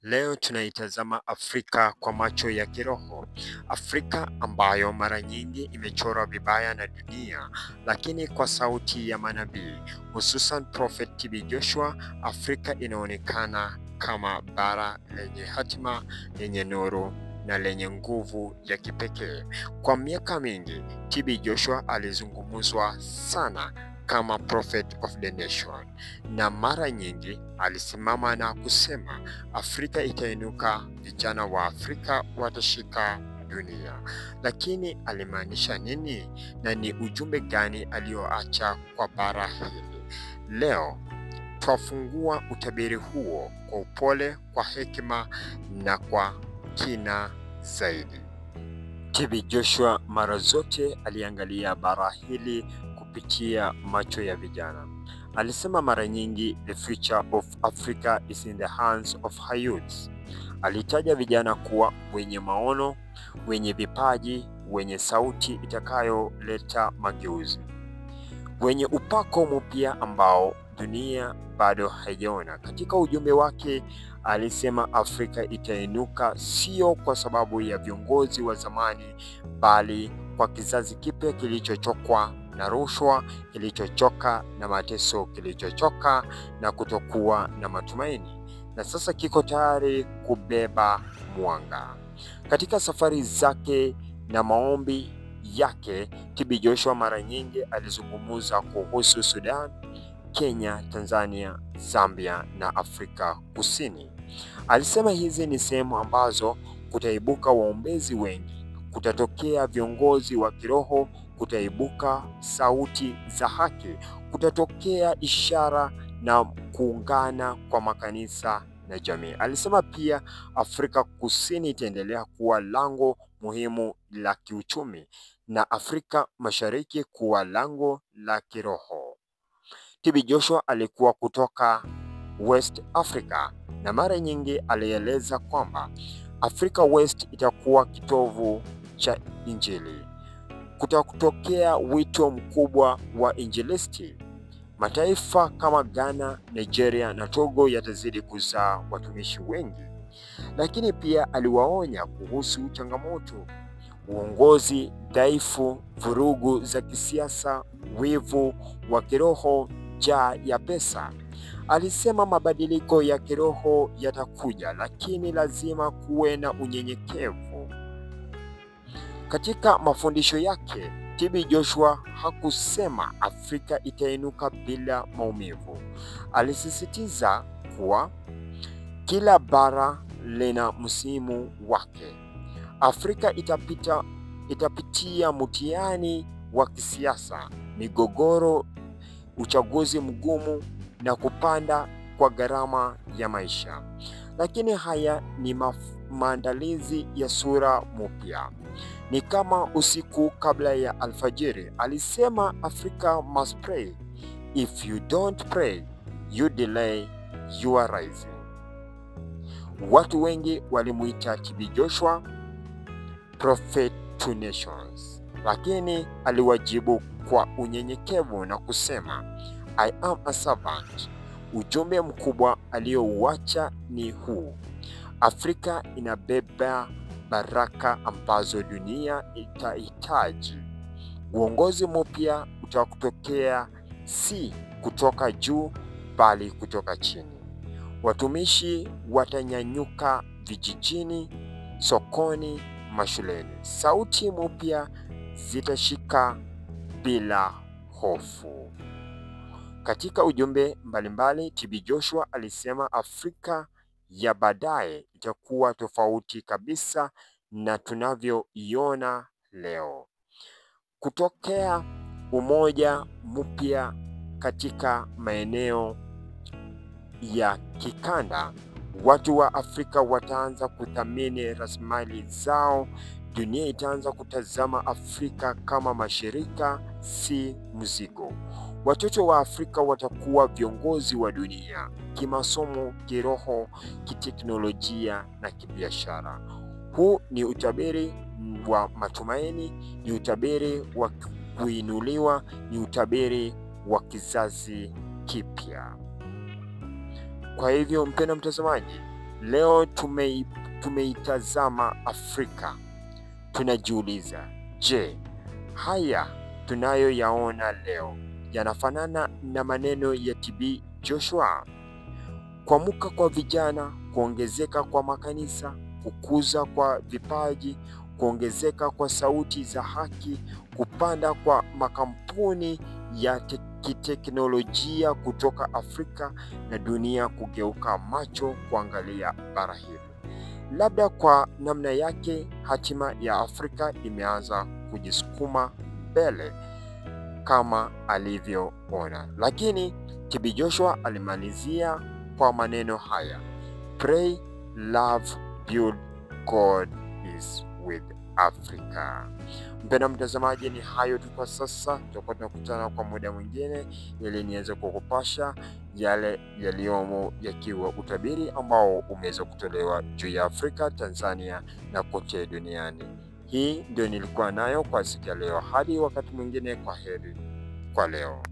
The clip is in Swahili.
Leo tunaitazama Afrika kwa macho ya kiroho. Afrika ambayo mara nyingi imechorwa vibaya na dunia, lakini kwa sauti ya manabii, hususan Prophet TB Joshua, Afrika inaonekana kama bara lenye hatima, lenye nuru na lenye nguvu ya kipekee. Kwa miaka mingi, TB Joshua alizungumzwa sana kama prophet of the nation, na mara nyingi alisimama na kusema Afrika itainuka, vijana wa Afrika watashika dunia. Lakini alimaanisha nini, na ni ujumbe gani alioacha kwa bara hili? Leo twafungua utabiri huo kwa upole, kwa hekima na kwa kina zaidi. TB Joshua mara zote aliangalia bara hili kupitia macho ya vijana. Alisema mara nyingi, the future of Africa is in the hands of her youths. Alitaja vijana kuwa wenye maono, wenye vipaji, wenye sauti itakayoleta mageuzi, wenye upako mpya ambao dunia bado haijaona. Katika ujumbe wake alisema Afrika itainuka sio kwa sababu ya viongozi wa zamani, bali kwa kizazi kipya kilichochokwa na rushwa, kilichochoka na mateso, kilichochoka na kutokuwa na matumaini, na sasa kiko tayari kubeba mwanga. Katika safari zake na maombi yake, TB Joshua mara nyingi alizungumza kuhusu Sudan, Kenya, Tanzania, Zambia na Afrika Kusini. Alisema hizi ni sehemu ambazo kutaibuka waombezi wengi, kutatokea viongozi wa kiroho, kutaibuka sauti za haki, kutatokea ishara na kuungana kwa makanisa na jamii. Alisema pia Afrika Kusini itaendelea kuwa lango muhimu la kiuchumi na Afrika Mashariki kuwa lango la kiroho. TB Joshua alikuwa kutoka West Africa na mara nyingi alieleza kwamba Afrika West itakuwa kitovu cha Injili. Kutatokea wito mkubwa wa injilisti. Mataifa kama Ghana, Nigeria na Togo yatazidi kuzaa watumishi wengi. Lakini pia aliwaonya kuhusu changamoto: uongozi dhaifu, vurugu za kisiasa, wivu wa kiroho, njaa ya pesa. Alisema mabadiliko ya kiroho yatakuja, lakini lazima kuwe na unyenyekevu. Katika mafundisho yake, TB Joshua hakusema Afrika itainuka bila maumivu. Alisisitiza kuwa kila bara lina msimu wake. Afrika itapitia mtihani wa kisiasa, migogoro, uchaguzi mgumu na kupanda kwa gharama ya maisha. Lakini haya ni maandalizi ya sura mpya. Ni kama usiku kabla ya alfajiri. Alisema Africa must pray. If you don't pray, you delay your rising. Watu wengi walimuita TB Joshua prophet to nations, lakini aliwajibu kwa unyenyekevu na kusema I am a servant. Ujumbe mkubwa aliouacha ni huu: Afrika inabeba baraka ambazo dunia itahitaji. Uongozi mpya utakutokea, si kutoka juu bali kutoka chini. Watumishi watanyanyuka vijijini, sokoni, mashuleni. Sauti mpya zitashika bila hofu. Katika ujumbe mbalimbali, TB Joshua alisema Afrika ya baadaye itakuwa tofauti kabisa na tunavyoiona leo. Kutokea umoja mpya katika maeneo ya kikanda, watu wa Afrika wataanza kuthamini rasilimali zao. Dunia itaanza kutazama Afrika kama mashirika, si mzigo. Watoto wa Afrika watakuwa viongozi wa dunia, kimasomo, kiroho, kiteknolojia na kibiashara. Huu ni utabiri wa matumaini, ni utabiri wa kuinuliwa, ni utabiri wa kizazi kipya. Kwa hivyo mpendwa mtazamaji, Leo tumeitazama Afrika. Tunajiuliza, je, haya tunayoyaona leo yanafanana na maneno ya TB Joshua? Kuamuka kwa vijana, kuongezeka kwa makanisa, kukuza kwa vipaji, kuongezeka kwa sauti za haki, kupanda kwa makampuni ya kiteknolojia kutoka Afrika na dunia kugeuka macho kuangalia bara hili. Labda kwa namna yake hatima ya Afrika imeanza kujisukuma mbele kama alivyoona. Lakini TB Joshua alimalizia kwa maneno haya: pray, love, build, God is with Africa. Mpendwa mtazamaji, ni hayo tu kwa sasa. Tutakuwa tunakutana kwa muda mwingine ili niweze kukupasha yale yaliyomo, yakiwa utabiri ambao umeweza kutolewa juu ya Afrika, Tanzania na kote duniani. Hii ndio nilikuwa nayo kwa siku ya leo. Hadi wakati mwingine, kwa heri kwa leo.